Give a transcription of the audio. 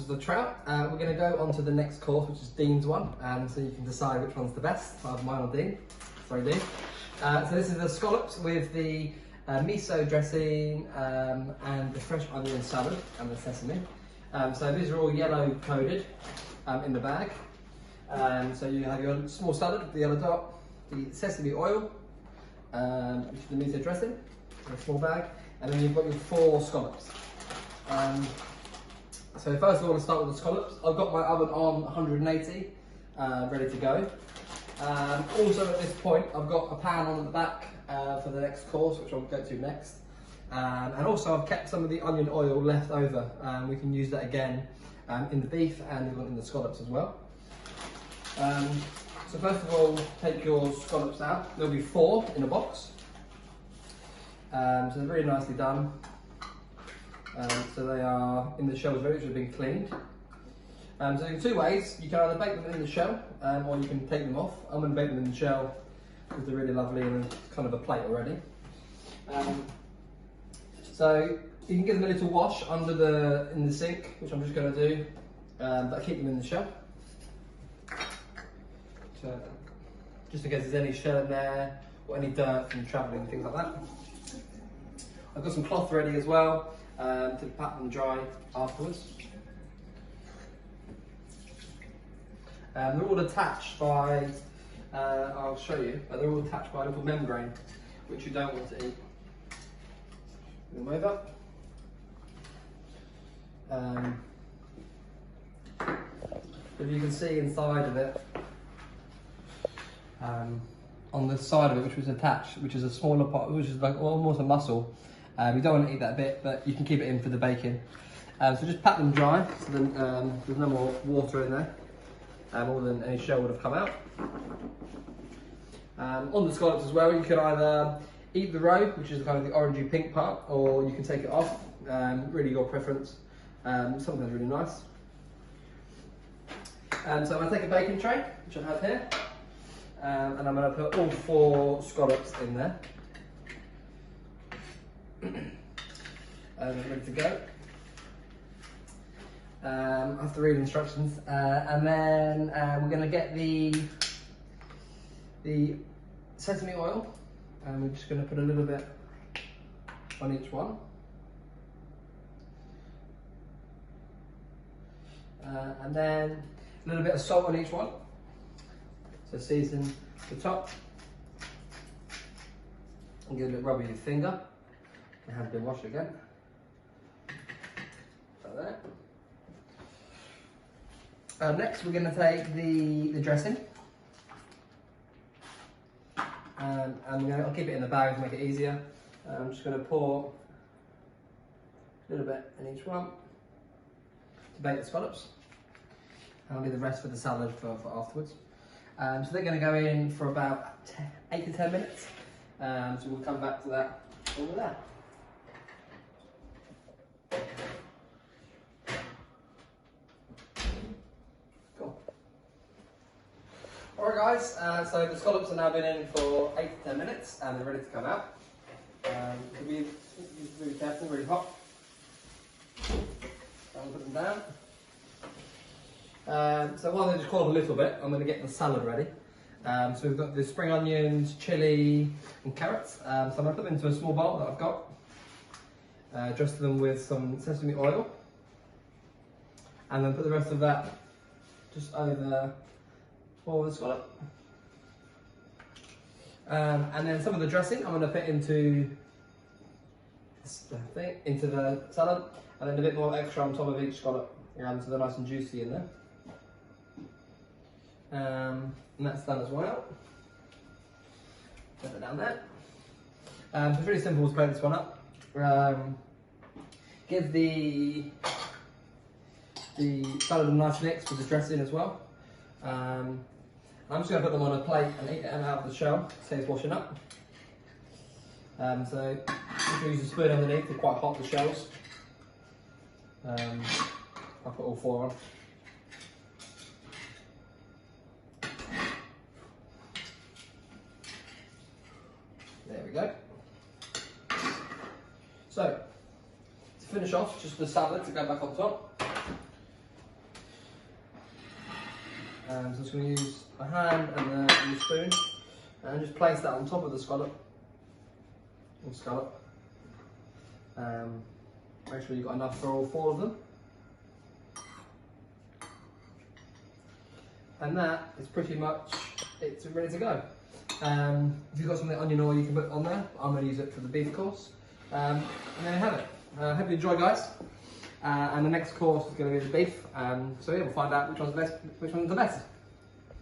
is the trout. We're going to go on to the next course, which is Dean's one, so you can decide which one's the best, either mine or Dean. Sorry, Dean. So this is the scallops with the miso dressing and the fresh onion salad and the sesame. So these are all yellow coated in the bag. So you have your small salad with the yellow dot, the sesame oil, which is the miso dressing, in a small bag, and then you've got your 4 scallops. So first of all, I'll start with the scallops. I've got my oven on 180, ready to go. Also at this point, I've got a pan on at the back for the next course, which I'll go to next. And also I've kept some of the onion oil left over. We can use that again in the beef and in the scallops as well. So first of all, take your scallops out. There'll be 4 in a box. So they're very nicely done. So they are in the shells ready, which have been cleaned. So there are 2 ways. You can either bake them in the shell, or you can take them off. I'm going to bake them in the shell because they're really lovely and kind of a plate already. So you can give them a little wash in the sink, which I'm just going to do, but keep them in the shell. So, just in case there's any shell in there or any dirt from travelling and things like that. I've got some cloth ready as well to pat them dry afterwards. They're all attached by, I'll show you, but they're all attached by a little membrane, which you don't want to eat. Move them over. If you can see inside of it, on the side of it, which was attached, which is a smaller part, which is like almost a muscle. You don't want to eat that bit, but you can keep it in for the baking. So just pat them dry, so then there's no more water in there, more than any shell would have come out. On the scallops as well, you can either eat the roe, which is kind of the orangey pink part, or you can take it off, really your preference. Sometimes really nice. So I'm going to take a baking tray, which I have here, and I'm going to put all 4 scallops in there. Ready to go. I have to read instructions, and then we're going to get the sesame oil, and we're just going to put a little bit on each one. And then a little bit of salt on each one. So season the top. And give it a rub with your finger. And have a good wash again. Like that. Next we're going to take the dressing. And I'll keep it in the bag to make it easier. I'm just going to pour a little bit in each one to bake the scallops. And I'll leave the rest for the salad for afterwards. So they're going to go in for about 8 to 10 minutes. So we'll come back to that over there. Cool. Alright guys, so the scallops have now been in for 8 to 10 minutes and they're ready to come out. So be really careful, really hot. So I'll put them down. So while they just cool off a little bit, I'm going to get the salad ready. So we've got the spring onions, chilli and carrots. So I'm going to put them into a small bowl that I've got. Dress them with some sesame oil. And then put the rest of that just over the scallop. And then some of the dressing I'm going to put into the salad. And then a bit more extra on top of each scallop. So they're nice and juicy in there. And that's done as well. Put it down there. So it's really simple to plate this one up. Give the salad a nice mix with the dressing as well. I'm just going to put them on a plate and eat them out of the shell, saves washing up. So if you use a spoon underneath, they're quite hot, the shells. I'll put all 4 on. There we go. So, to finish off, just the salad to go back on top. So I'm just going to use a hand and the spoon and just place that on top of the scallop. Make sure you've got enough for all 4 of them. And that is pretty much it, ready to go. If you've got something onion oil you can put on there, I'm going to use it for the beef course. And there you have it. Hope you enjoy, guys. And the next course is going to be the beef. So yeah, we'll find out which one's the best.